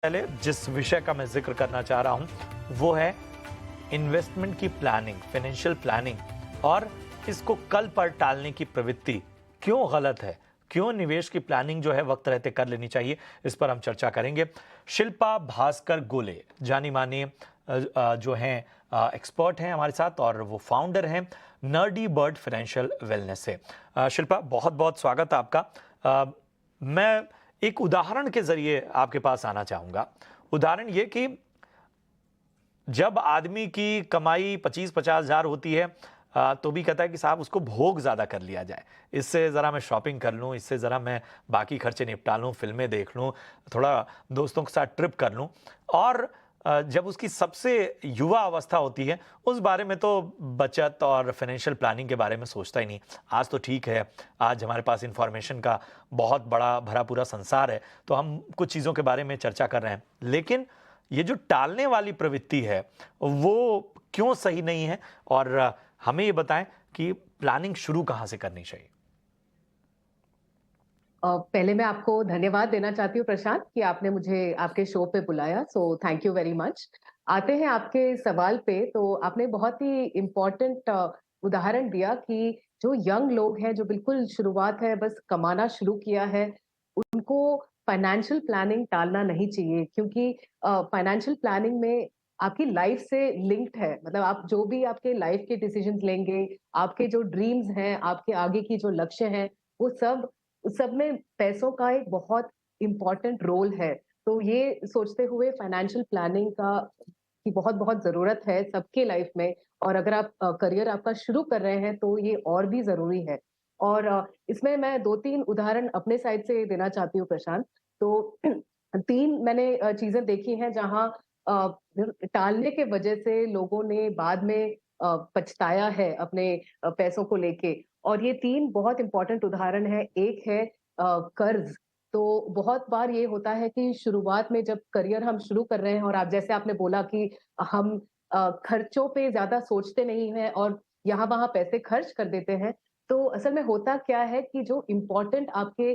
पहले जिस विषय का मैं जिक्र करना चाह रहा हूं वो है इन्वेस्टमेंट की प्लानिंग, फाइनेंशियल प्लानिंग और इसको कल पर टालने की प्रवृत्ति क्यों गलत है, क्यों निवेश की प्लानिंग जो है वक्त रहते कर लेनी चाहिए, इस पर हम चर्चा करेंगे। शिल्पा भास्कर गोले जानी मानी जो हैं एक्सपर्ट हैं हमारे साथ और वो फाउंडर हैं नर्डी बर्ड फाइनेंशियल वेलनेस से। शिल्पा, बहुत बहुत स्वागत है आपका। मैं एक उदाहरण के जरिए आपके पास आना चाहूंगा। उदाहरण ये कि जब आदमी की कमाई 25-50 हजार होती है तो भी कहता है कि साहब उसको भोग ज्यादा कर लिया जाए, इससे जरा मैं शॉपिंग कर लूं, इससे जरा मैं बाकी खर्चे निपटा लूं, फिल्में देख लूं, थोड़ा दोस्तों के साथ ट्रिप कर लूं। और जब उसकी सबसे युवा अवस्था होती है उस बारे में तो बचत और फाइनेंशियल प्लानिंग के बारे में सोचता ही नहीं। आज तो ठीक है, आज हमारे पास इंफॉर्मेशन का बहुत बड़ा भरा पूरा संसार है, तो हम कुछ चीज़ों के बारे में चर्चा कर रहे हैं। लेकिन ये जो टालने वाली प्रवृत्ति है वो क्यों सही नहीं है, और हमें ये बताएं कि प्लानिंग शुरू कहाँ से करनी चाहिए। पहले मैं आपको धन्यवाद देना चाहती हूँ प्रशांत कि आपने मुझे आपके शो पे बुलाया, so thank you very much. आते हैं आपके सवाल पे, तो आपने बहुत ही इम्पोर्टेंट उदाहरण दिया कि जो यंग लोग हैं, जो बिल्कुल शुरुआत है, बस कमाना शुरू किया है, उनको फाइनेंशियल प्लानिंग टालना नहीं चाहिए, क्योंकि फाइनेंशियल प्लानिंग में आपकी लाइफ से लिंक्ड है। मतलब आप जो भी आपके लाइफ के डिसीजंस लेंगे, आपके जो ड्रीम्स हैं, आपके आगे की जो लक्ष्य हैं, वो सब उस सब में पैसों का एक बहुत इम्पोर्टेंट रोल है। तो ये सोचते हुए फाइनेंशियल प्लानिंग का की बहुत-बहुत ज़रूरत है सबके लाइफ में, और अगर आप करियर आपका शुरू कर रहे हैं तो ये और भी ज़रूरी है। और इसमें मैं 2-3 उदाहरण अपने साइड से देना चाहती हूँ प्रशांत। तो 3 मैंने चीज़ें देखी हैं जहाँ अ, टालने के वजह से लोगों ने बाद में पछताया है अपने पैसों को लेके। और ये 3 बहुत इम्पोर्टेंट उदाहरण हैं। एक है कर्ज़। तो बहुत बार ये होता है कि शुरुआत में जब करियर हम शुरू कर रहे हैं, और आप जैसे आपने बोला कि हम खर्चों पे ज़्यादा सोचते नहीं हैं और यहाँ-वहाँ पैसे खर्च कर देते हैं। तो असल में होता क्या है कि जो इम्पोर्टेंट आपके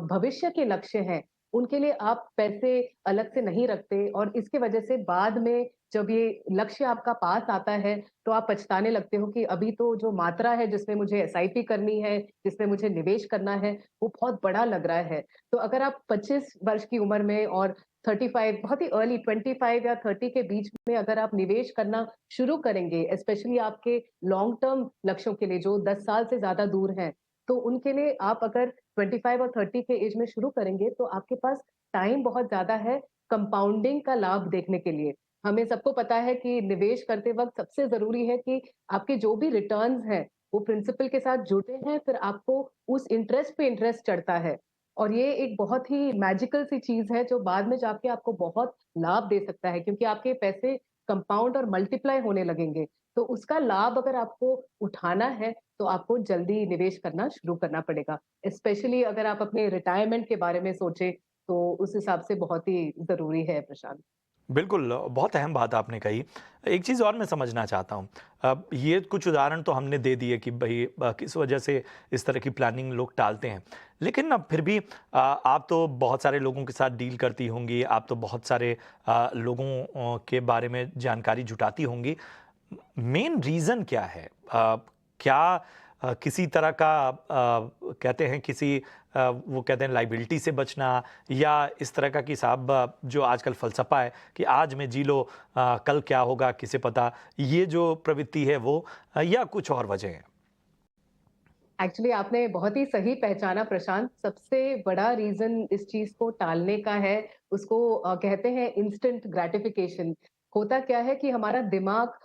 भविष्य के लक्ष्य हैं, उनके लिए आप पैसे अलग से नहीं रखते, और इसकी वजह से बाद में जब ये लक्ष्य आपका पास आता है, तो आप पछताने लगते हो कि अभी तो जो मात्रा है जिसमें मुझे एसआईपी करनी है, जिसमें मुझे निवेश करना है, वो बहुत बड़ा लग रहा है। तो अगर आप 25 वर्ष की उम्र में और 35 बहुत ही अर्ली 25 या 30 के बीच में अगर आप निवेश करना शुरू करेंगे, स्पेशली आपके लॉन्ग टर्म लक्ष्यों के लिए जो 10 साल से ज़्यादा दूर हैं, तो उनके लिए आप अगर 25 और 30 के एज में शुरू करेंगे, तो आपके पास टाइम बहुत ज़्यादा है कंपाउंडिंग का लाभ देखने के लिए। हमें सबको पता है कि निवेश करते वक़्त सबसे ज़रूरी है कि आपके जो भी रिटर्न्स हैं, वो प्रिंसिपल के साथ जुड़े हैं, फिर आपको उस इंटरेस्ट पे इंटरेस्ट चढ़ता है। और ये एक बहुत ही मैजिकल सी चीज़ है जो बाद में जाके आपको बहुत लाभ दे सकता है, क्योंकि आपके पैसे कंपाउंड और मल्टीप्लाई होने लगेंगे। तो उसका लाभ अगर आपको उठाना है, तो आपको जल्दी निवेश करना शुरू करना पड़ेगा। स्पेशली अगर आप अपने रिटायरमेंट के बारे में सोचें, तो उस हिसाब से बहुत ही ज़रूरी है प्रशांत। बिल्कुल, बहुत अहम बात आपने कही। एक चीज़ और मैं समझना चाहता हूँ। ये कुछ उदाहरण तो हमने दे दिए कि भई किस वजह से इस तरह की प्लानिंग लोग टालते हैं। लेकिन ना फिर भी आप तो बहुत सारे लोगों के साथ डील करती होंगी, आप तो बहुत सारे लोगों के बारे में जानकारी जुटाती होंगी। मेन रीज़न क्या है? क्या किसी तरह का कहते हैं किसी वो कहते हैं लायबिलिटी से बचना, या इस तरह का कि साहब जो आजकल फ़लसफ़ा है कि आज में जी लो, कल क्या होगा किसे पता, ये जो प्रवृत्ति है वो, या कुछ और वजह है? एक्चुअली आपने बहुत ही सही पहचाना प्रशांत। सबसे बड़ा रीज़न इस चीज़ को टालने का है, उसको कहते हैं इंस्टेंट ग्रैटिफिकेशन। होता क्या है कि हमारा दिमाग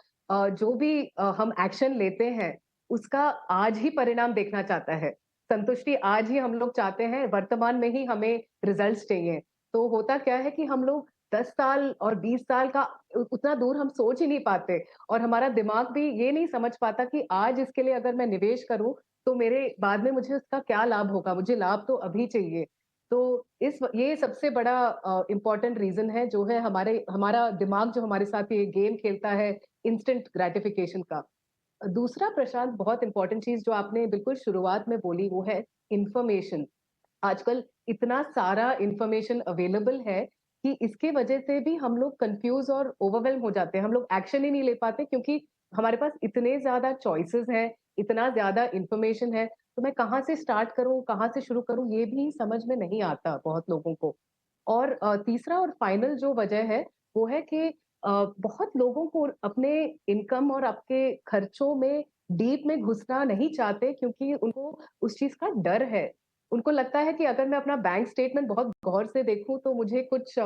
जो भी हम एक्शन लेते हैं, उसका आज ही परिणाम देखना चाहता है। संतुष्टि आज ही हम लोग चाहते हैं, वर्तमान में ही हमें रिज़ल्ट्स चाहिए। तो होता क्या है कि हम लोग 10 साल और 20 साल का उतना दूर हम सोच ही नहीं पाते, और हमारा दिमाग भी ये नहीं समझ पाता कि आज इसके लिए अगर मैं निवेश करूँ, तो मेरे बाद में मुझे उसका क्या लाभ होगा? मुझे लाभ तो अभी चाहिए। तो ये सबसे बड़ा इम्पोर्टेंट रीज़न है, जो है हमारा दिमाग जो हमारे साथ ये गेम खेलता है इंस्टेंट ग्रैटिफिकेशन का। दूसरा प्रशांत बहुत इम्पोर्टेंट चीज़ जो आपने बिल्कुल शुरुआत में बोली, वो है इन्फॉर्मेशन। आजकल इतना सारा इन्फॉर्मेशन अवेलेबल है कि इसके वजह से भी हम लोग कंफ्यूज और ओवरवेल्म हो जाते हैं। हम लोग एक्शन ही नहीं ले पाते क्योंकि हमारे पास इतने ज़्यादा चॉइसेस हैं, इतना ज़्यादा इन्फॉर्मेशन है, तो मैं कहाँ से स्टार्ट करूँ, कहाँ से शुरू करूँ, ये भी समझ में नहीं आता बहुत लोगों को। और तीसरा और फाइनल जो वजह है, वो है कि बहुत लोगों को अपने इनकम और आपके खर्चों में डीप में घुसना नहीं चाहते क्योंकि उनको उस चीज़ का डर है। उनको लगता है कि अगर मैं अपना बैंक स्टेटमेंट बहुत गौर से देखूँ तो मुझे कुछ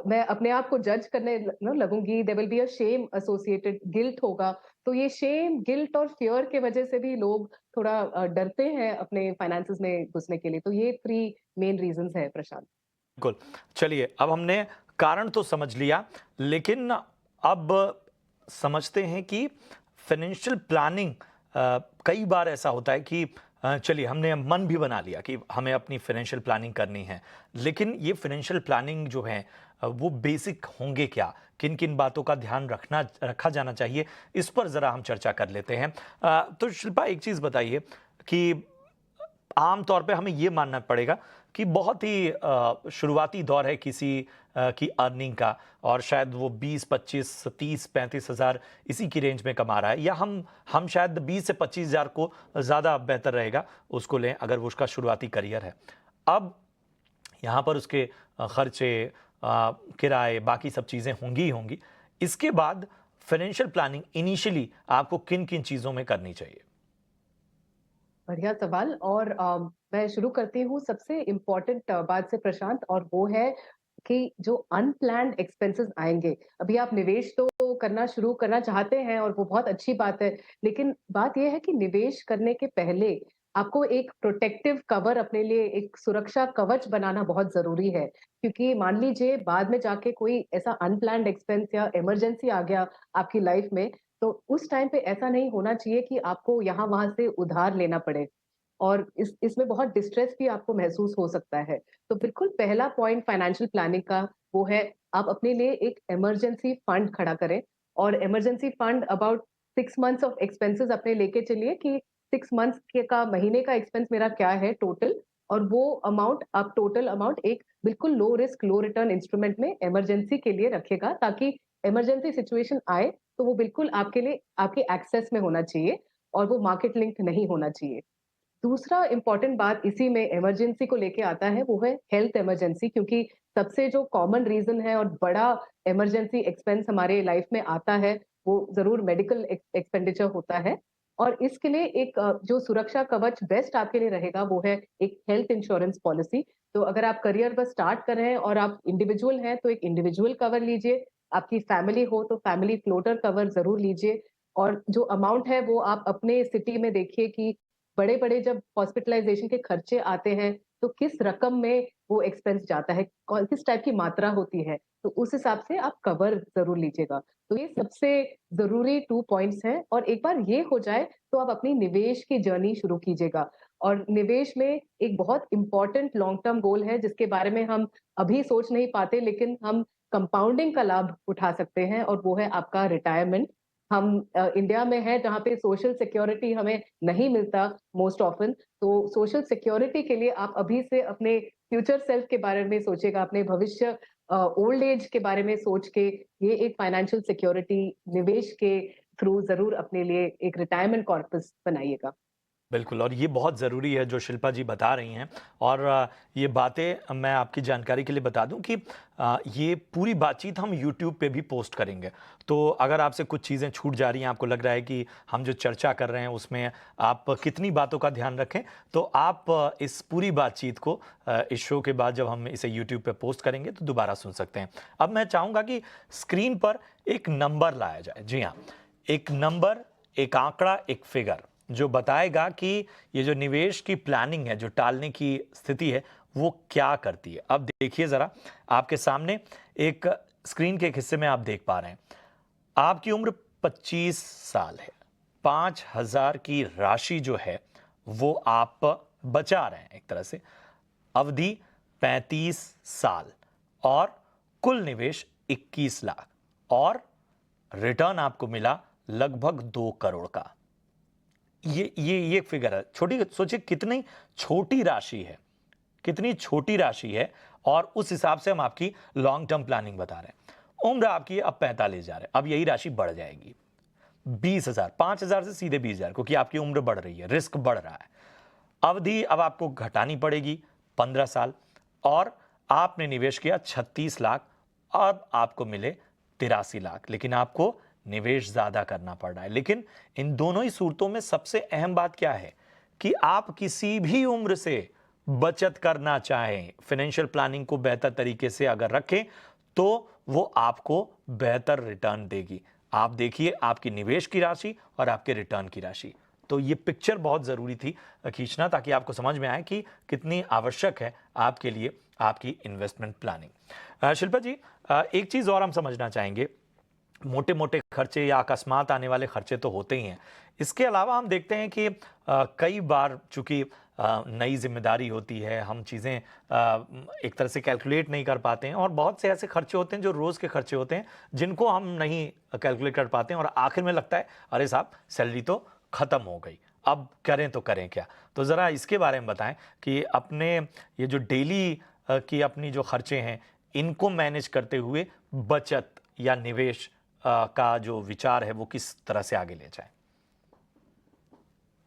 मैं अपने आप को जज करने लगूँगी, there will be a shame associated, guilt होगा। तो ये शेम, गिल्ट और फ़ियर के वजह से भी लोग थोड़ा डरते हैं अपने फाइनेंसेस में घुसने के लिए। तो ये 3 मेन रीज़न्स हैं प्रशांत। बिल्कुल। चलिए, अब हमने कारण तो समझ लिया, लेकिन अब समझते हैं कि फाइनेंशियल प्लानिंग कई बार ऐसा होता है कि चलिए हमने मन भी बना लिया कि हमें अपनी फाइनेंशियल प्लानिंग करनी है, लेकिन ये फाइनेंशियल प्लानिंग जो है वो बेसिक होंगे क्या? किन-किन बातों का ध्यान रखा जाना चाहिए? इस पर ज़रा हम चर्चा कर लेते हैं। तो शिल्पा, एक चीज़ बताइए कि आम तौर पे हमें ये मानना पड़ेगा कि बहुत ही शुरुआती दौर है किसी की अर्निंग का, और शायद वो 20, 25, 30, 35 हज़ार इसी की रेंज में कमा रहा है, या हम शायद 20 से 25 हज़ार को ज़्यादा बेहतर रहेगा उसको लें अगर वो उसका शुरुआती करियर है। अब यहाँ पर उसके खर्चे, किराए, बाकी सब चीज़ें होंगी ही होंगी। इसके बाद फाइनेंशियल प्लानिंग इनिशियली आपको किन-किन चीज़ों में करनी चाहिए? बढ़िया सवाल और मैं शुरू करती हूँ सबसे इम्पोर्टेंट बात से प्रशांत, और वो है कि जो अनप्लैन्ड एक्सपेंसेस आएँगे। अभी आप निवेश तो करना शुरू करना चाहते हैं और वो बहुत अच्छी बात है, लेकिन बात ये है कि निवेश करने के पहले आपको एक प्रोटेक्टिव कवर, अपने लिए एक सुरक्षा कवच बनाना बहुत ज़रूरी है। क्योंकि मान लीजिए बाद में जाके कोई ऐसा अनप्लैन्ड एक्सपेंस या इमरजेंसी आ गया आपकी लाइफ में, तो उस टाइम पे ऐसा नहीं होना चाहिए कि आपको यहाँ-वहाँ से उधार लेना पड़े और इसमें बहुत डिस्ट्रेस भी आपको महसूस हो सकता है। तो बिल्कुल पहला पॉइंट फाइनेंशियल प्लानिंग का वो है, आप अपने लिए एक इमरजेंसी फंड खड़ा करें, और emergency fund about 6 months of expenses अपने लेके चलिए कि 6 मंथ्स के का महीने का एक्सपेंस मेरा क्या है टोटल, और वो अमाउंट आप टोटल अमाउंट एक बिल्कुल लो रिस्क, लो रिटर्न इंस्ट्रूमेंट में इमरजेंसी के लिए रखेगा, ताकि इमरजेंसी सिचुएशन आए तो वो बिल्कुल आपके लिए आपके एक्सेस में होना चाहिए और वो मार्केट लिंक्ड नहीं होना चाहिए। दूसरा इम्पोर्टेंट बात इसी में इमरजेंसी को लेके आता है, वो है हेल्थ इमरजेंसी, क्योंकि सबसे जो कॉमन रीज़न है और बड़ा इमरजेंसी एक्सपेंस हमारे लाइफ में आता है, वो ज़रूर मेडिकल एक्सपेंडिचर होता है। और इसके लिए एक जो सुरक्षा कवच बेस्ट आपके लिए रहेगा, वो है एक हेल्थ इंश्योरेंस पॉलिसी। तो अगर आप करियर बस स्टार्ट कर रहे हैं और आप इंडिविजुअल हैं, तो एक इंडिविजुअल कवर लीजिए। आपकी फैमिली हो, तो फैमिली फ्लोटर कवर ज़रूर लीजिए। और जो अमाउंट है, वो आप अपने सिटी में देखिए कि बड़े-बड़े जब हॉस्पिटलाइज़ेशन के खर्चे आते हैं, तो किस रकम में वो एक्सपेंस जाता है, कौन किस टाइप की मात्रा होती है, तो उस हिसाब से आप कवर ज़रूर लीजिएगा। तो ये सबसे ज़रूरी 2 पॉइंट्स हैं, और एक बार ये हो जाए, तो आप अपनी निवेश की जर्नी शुरू कीजिएगा। और निवेश में एक बहुत इम्पोर्टेंट लॉन्ग टर्म गोल है, जिसके बारे में हम अभी सोच नहीं पाते, लेकिन हम कंपाउंडिंग का लाभ उठा सकते हैं, और वो है आपका रिटायरमेंट। हम इंडिया में हैं जहाँ पे सोशल सिक्योरिटी हमें नहीं मिलता मोस्ट ऑफ़न, तो सोशल सिक्योरिटी के लिए आप अभी से अपने फ्यूचर सेल्फ के बारे में सोचिएगा, अपने भविष्य ओल्ड एज के बारे में सोच के ये एक फाइनेंशियल सिक्योरिटी निवेश के थ्रू ज़रूर अपने लिए एक रिटायरमेंट कॉर्पस बनाइएगा। बिल्कुल, और ये बहुत ज़रूरी है जो शिल्पा जी बता रही हैं, और ये बातें मैं आपकी जानकारी के लिए बता दूं कि ये पूरी बातचीत हम यूट्यूब पे भी पोस्ट करेंगे। तो अगर आपसे कुछ चीज़ें छूट जा रही हैं, आपको लग रहा है कि हम जो चर्चा कर रहे हैं उसमें आप कितनी बातों का ध्यान रखें, तो आप इस पूरी बातचीत को इस शो के बाद जब हम इसे यूट्यूब पे पोस्ट करेंगे तो दोबारा सुन सकते हैं। अब मैं चाहूँगा कि स्क्रीन पर एक नंबर लाया जाए। जी हाँ, एक नंबर, एक आंकड़ा, एक फिगर जो बताएगा कि ये जो निवेश की प्लानिंग है, जो टालने की स्थिति है, वो क्या करती है। अब देखिए ज़रा, आपके सामने एक स्क्रीन के एक हिस्से में आप देख पा रहे हैं, आपकी उम्र 25 साल है। 5,000 की राशि जो है, वो आप बचा रहे हैं एक तरह से। अवधि 35 साल, और कुल निवेश 21 लाख, और रिटर्न आपको मिला लगभग 2 करोड़ का। ये फिगर है। छोटी सोचिए कितनी छोटी राशि है, कितनी छोटी राशि है, और उस हिसाब से हम आपकी लॉन्ग टर्म प्लानिंग बता रहे हैं। उम्र आपकी अब 45 जा रहे हैं, अब यही राशि बढ़ जाएगी 20,000, 5,000 से सीधे 20,000, क्योंकि आपकी उम्र बढ़ रही है, रिस्क बढ़ रहा है। अवधि अब आपको घटानी पड़ेगी 15 साल, और आपने निवेश किया 36 लाख, अब आपको मिले 83 लाख, लेकिन आपको निवेश ज्यादा करना पड़ रहा है। लेकिन इन दोनों ही सूरतों में सबसे अहम बात क्या है कि आप किसी भी उम्र से बचत करना चाहें, फाइनेंशियल प्लानिंग को बेहतर तरीके से अगर रखें तो वो आपको बेहतर रिटर्न देगी। आप देखिए आपकी निवेश की राशि और आपके रिटर्न की राशि। तो ये पिक्चर बहुत ज़रूरी थी खींचना, ताकि आपको समझ में आए कि कितनी आवश्यक है आपके लिए आपकी इन्वेस्टमेंट प्लानिंग। शिल्पा जी, एक चीज़ और हम समझना चाहेंगे। मोटे मोटे खर्चे या अकस्मात आने वाले खर्चे तो होते ही हैं, इसके अलावा हम देखते हैं कि कई बार चूंकि नई जिम्मेदारी होती है, हम चीज़ें एक तरह से कैलकुलेट नहीं कर पाते हैं, और बहुत से ऐसे खर्चे होते हैं जो रोज़ के खर्चे होते हैं जिनको हम नहीं कैलकुलेट कर पाते हैं, और आखिर में लगता है अरे साहब सैलरी तो ख़त्म हो गई, अब करें तो करें क्या। तो ज़रा इसके बारे में बताएं कि अपने ये जो डेली की अपनी जो खर्चे हैं इनको मैनेज करते हुए बचत या निवेश का जो विचार है वो किस तरह से आगे ले जाए।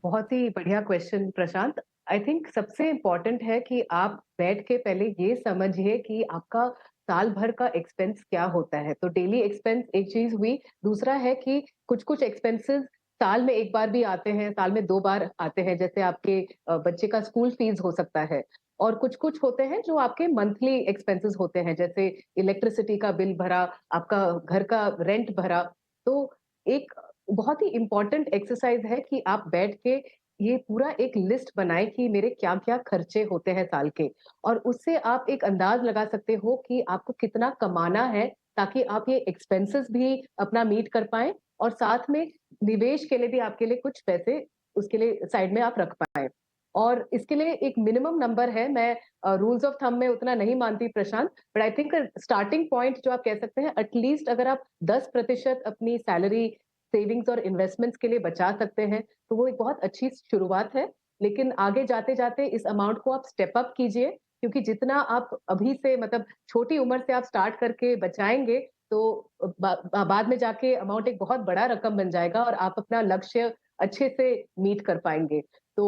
बहुत ही बढ़िया क्वेश्चन प्रशांत। आई थिंक सबसे इम्पोर्टेंट है कि आप बैठ के पहले ये समझिए कि आपका साल भर का एक्सपेंस क्या होता है। तो डेली एक्सपेंस एक चीज हुई, दूसरा है कि कुछ-कुछ एक्सपेंसेस साल में 1 बार भी आते हैं, साल में 2 बार आते हैं, जैसे आपके बच्चे का स्कूल फीस हो सकता है। और कुछ-कुछ होते हैं जो आपके मंथली एक्सपेंसेस होते हैं, जैसे इलेक्ट्रिसिटी का बिल भरा, आपका घर का रेंट भरा। तो एक बहुत ही इम्पोर्टेंट एक्सरसाइज है कि आप बैठ के ये पूरा एक लिस्ट बनाएँ कि मेरे क्या-क्या खर्चे होते हैं साल के, और उससे आप एक अंदाज़ लगा सकते हो कि आपको कितना कमाना है, ताकि आप ये एक्सपेंसेस भी अपना मीट कर पाएँ, और साथ में निवेश के लिए भी आपके लिए कुछ पैसे उसके लिए साइड में आप रख पाएँ। और इसके लिए एक मिनिमम नंबर है, मैं रूल्स ऑफ थंब में उतना नहीं मानती Prashant, but I think starting point जो आप कह सकते हैं, एटलीस्ट अगर आप 10% अपनी सैलरी सेविंग्स और इन्वेस्टमेंट्स के लिए बचा सकते हैं, तो वो एक बहुत अच्छी शुरुआत है। लेकिन आगे जाते-जाते इस अमाउंट को आप स्टेप अप कीजिए, क्योंकि जितना आप अभी से मतलब छोटी उम्र से आप स्टार्ट करके बचाएँगे, तो बाद में जाके अमाउंट एक बहुत बड़ा रकम बन जाएगा और आप अपना लक्ष्य अच्छे से मीट कर पाएँगे। तो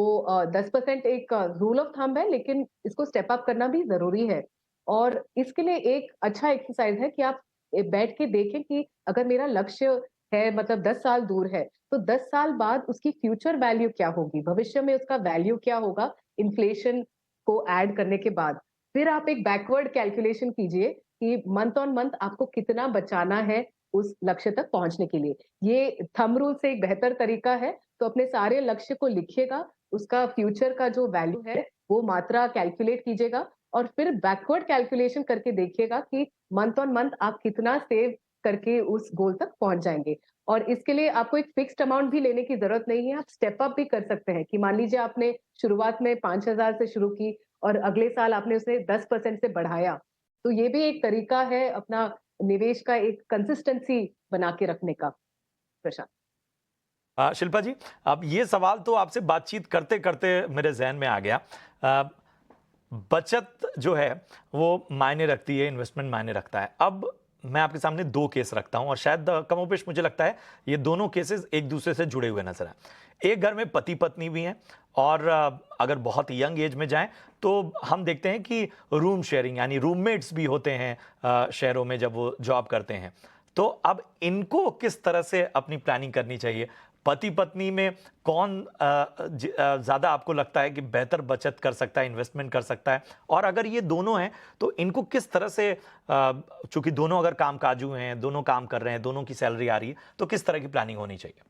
10% एक रूल ऑफ थंब है, लेकिन इसको स्टेप अप करना भी ज़रूरी है। और इसके लिए एक अच्छा एक्सरसाइज़ है कि आप बैठ के देखें कि अगर मेरा लक्ष्य है, मतलब 10 साल दूर है, तो 10 साल बाद उसकी फ्यूचर वैल्यू क्या होगी? भविष्य में उसका वैल्यू क्या होगा इन्फ्लेशन को ऐड करने के बाद? फिर आप एक बैकवर्ड कैलकुलेशन कीजिए कि मंथ ऑन मंथ आपको कितना बचाना है उस लक्ष्य तक पहुँचने के लिए। ये थंब रूल से एक बेहतर तरीका है, तो अपने सारे लक्ष्य को लिखिएगा, उसका फ्यूचर का जो वैल्यू है, वो मात्रा कैलकुलेट कीजिएगा, और फिर बैकवर्ड कैलकुलेशन करके देखिएगा कि मंथ ऑन मंथ आप कितना सेव करके उस गोल तक पहुँच जाएँगे। और इसके लिए आपको एक फिक्स्ड अमाउंट भी लेने की ज़रूरत नहीं है, आप स्टेप अप भी कर सकते हैं कि मान लीजिए आपने शुरुआत में 5,000 से शुरू की और अगले साल आपने उसे 10% से बढ़ाया। तो ये भी एक तरीका है अपना निवेश का एक कंसिस्टेंसी बना के रखने का, प्रशांत। शिल्पा जी, अब ये सवाल तो आपसे बातचीत करते करते मेरे जहन में आ गया। अ, बचत जो है वो मायने रखती है, इन्वेस्टमेंट मायने रखता है। अब मैं आपके सामने दो केस रखता हूं, और शायद कमोबेश मुझे लगता है ये दोनों केसेस एक दूसरे से जुड़े हुए नजर आए। एक घर में पति पत्नी भी हैं, और अगर बहुत यंग एज में जाएं तो हम देखते हैं कि रूम शेयरिंग यानी रूममेट्स भी होते हैं शहरों में जब वो जॉब करते हैं। तो अब इनको किस तरह से अपनी प्लानिंग करनी चाहिए? पति पत्नी में कौन ज्यादा आपको लगता है कि बेहतर बचत कर सकता है, इन्वेस्टमेंट कर सकता है? और अगर ये दोनों हैं तो इनको किस तरह से, चूंकि दोनों अगर काम काजू हैं, दोनों काम कर रहे हैं, दोनों की सैलरी आ रही है, तो किस तरह की प्लानिंग होनी चाहिए?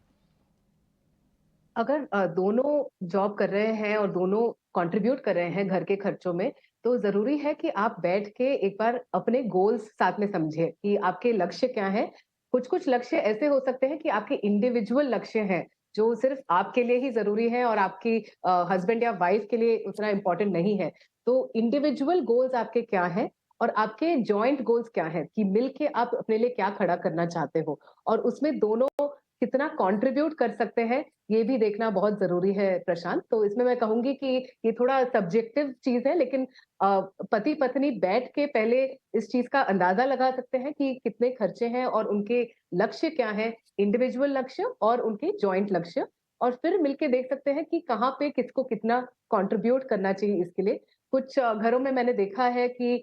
अगर दोनों जॉब कर रहे हैं और दोनों कंट्रीब्यूट कर रहे हैं घर के खर्चों में, तो ज़रूरी है कि आप बैठ के एक बार अपने गोल्स साथ में समझिए कि आपके लक्ष्य क्या हैं। कुछ-कुछ लक्ष्य ऐसे हो सकते हैं कि आपके इंडिविजुअल लक्ष्य हैं, जो सिर्फ़ आपके लिए ही ज़रूरी है और आपकी हस्बैंड या वाइफ के लिए उतना इम्पोर्टेंट नहीं है। तो इंडिविजुअल गोल्स आपके क्या हैं और आपके जॉइंट गोल्स क्या हैं कि मिल के आप अपने लिए क्या खड़ा करना चाहते हो, और उसमें दोनों कितना कंट्रीब्यूट कर सकते हैं, ये भी देखना बहुत ज़रूरी है प्रशांत। तो इसमें मैं कहूँगी कि ये थोड़ा सब्जेक्टिव चीज़ है, लेकिन पति-पत्नी बैठ के पहले इस चीज़ का अंदाज़ा लगा सकते हैं कि कितने खर्चे हैं और उनके लक्ष्य क्या हैं, इंडिविजुअल लक्ष्य और उनके जॉइंट लक्ष्य। और फिर मिलके देख सकते हैं कि कहाँ पे किसको कितना कंट्रीब्यूट करना चाहिए इसके लिए। कुछ घरों में मैंने देखा है कि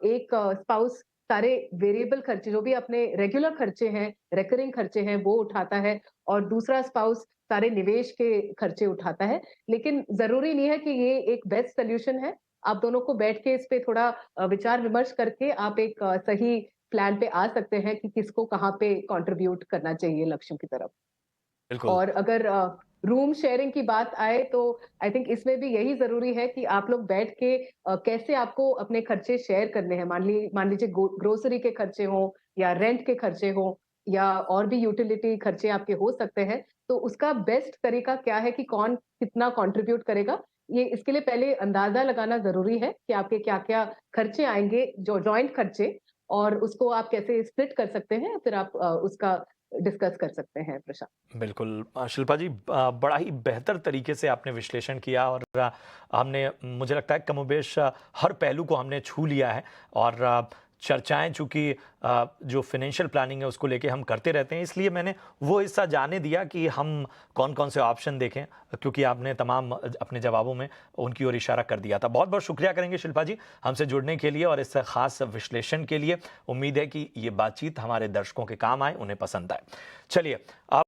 एक स्पाउस सारे वेरिएबल खर्चे जो भी अपने रेगुलर खर्चे हैं, रिकरिंग खर्चे हैं वो उठाता है और दूसरा स्पाउस सारे निवेश के खर्चे उठाता है। लेकिन ज़रूरी नहीं है कि ये एक बेस्ट सॉल्यूशन है। आप दोनों को बैठ के इस पे थोड़ा विचार-विमर्श करके आप एक सही प्लान पे आ सकते हैं कि किसको कहाँ पे कंट्रीब्यूट करना चाहिए लक्ष्यों की तरफ। बिल्कुल। और अगर रूम शेयरिंग की बात आए तो आई थिंक इसमें भी यही ज़रूरी है कि आप लोग बैठ के कैसे आपको अपने खर्चे शेयर करने हैं। मान लीजिए ग्रोसरी के खर्चे हों या रेंट के खर्चे हों या और भी यूटिलिटी खर्चे आपके हो सकते हैं, तो उसका बेस्ट तरीका क्या है कि कौन कितना कंट्रीब्यूट करेगा? ये इसके लिए पहले अंदाज़ा लगाना ज़रूरी है कि आपके क्या-क्या खर्चे आएँगे, जो जॉइंट खर्चे, और उसको आप कैसे स्प्लिट कर सकते हैं, फिर आप उसका डिस्कस कर सकते हैं प्रशांत। बिल्कुल शिल्पा जी, बड़ा ही बेहतर तरीके से आपने विश्लेषण किया और हमने, मुझे लगता है कमोबेश हर पहलू को हमने छू लिया है। और चर्चाएं चूंकि जो फाइनेंशियल प्लानिंग है उसको लेके हम करते रहते हैं, इसलिए मैंने वो हिस्सा जाने दिया कि हम कौन कौन से ऑप्शन देखें, क्योंकि आपने तमाम अपने जवाबों में उनकी ओर इशारा कर दिया था। बहुत बहुत शुक्रिया करेंगे शिल्पा जी हमसे जुड़ने के लिए और इस खास विश्लेषण के लिए। उम्मीद है कि ये बातचीत हमारे दर्शकों के काम आए, उन्हें पसंद आए। चलिए अब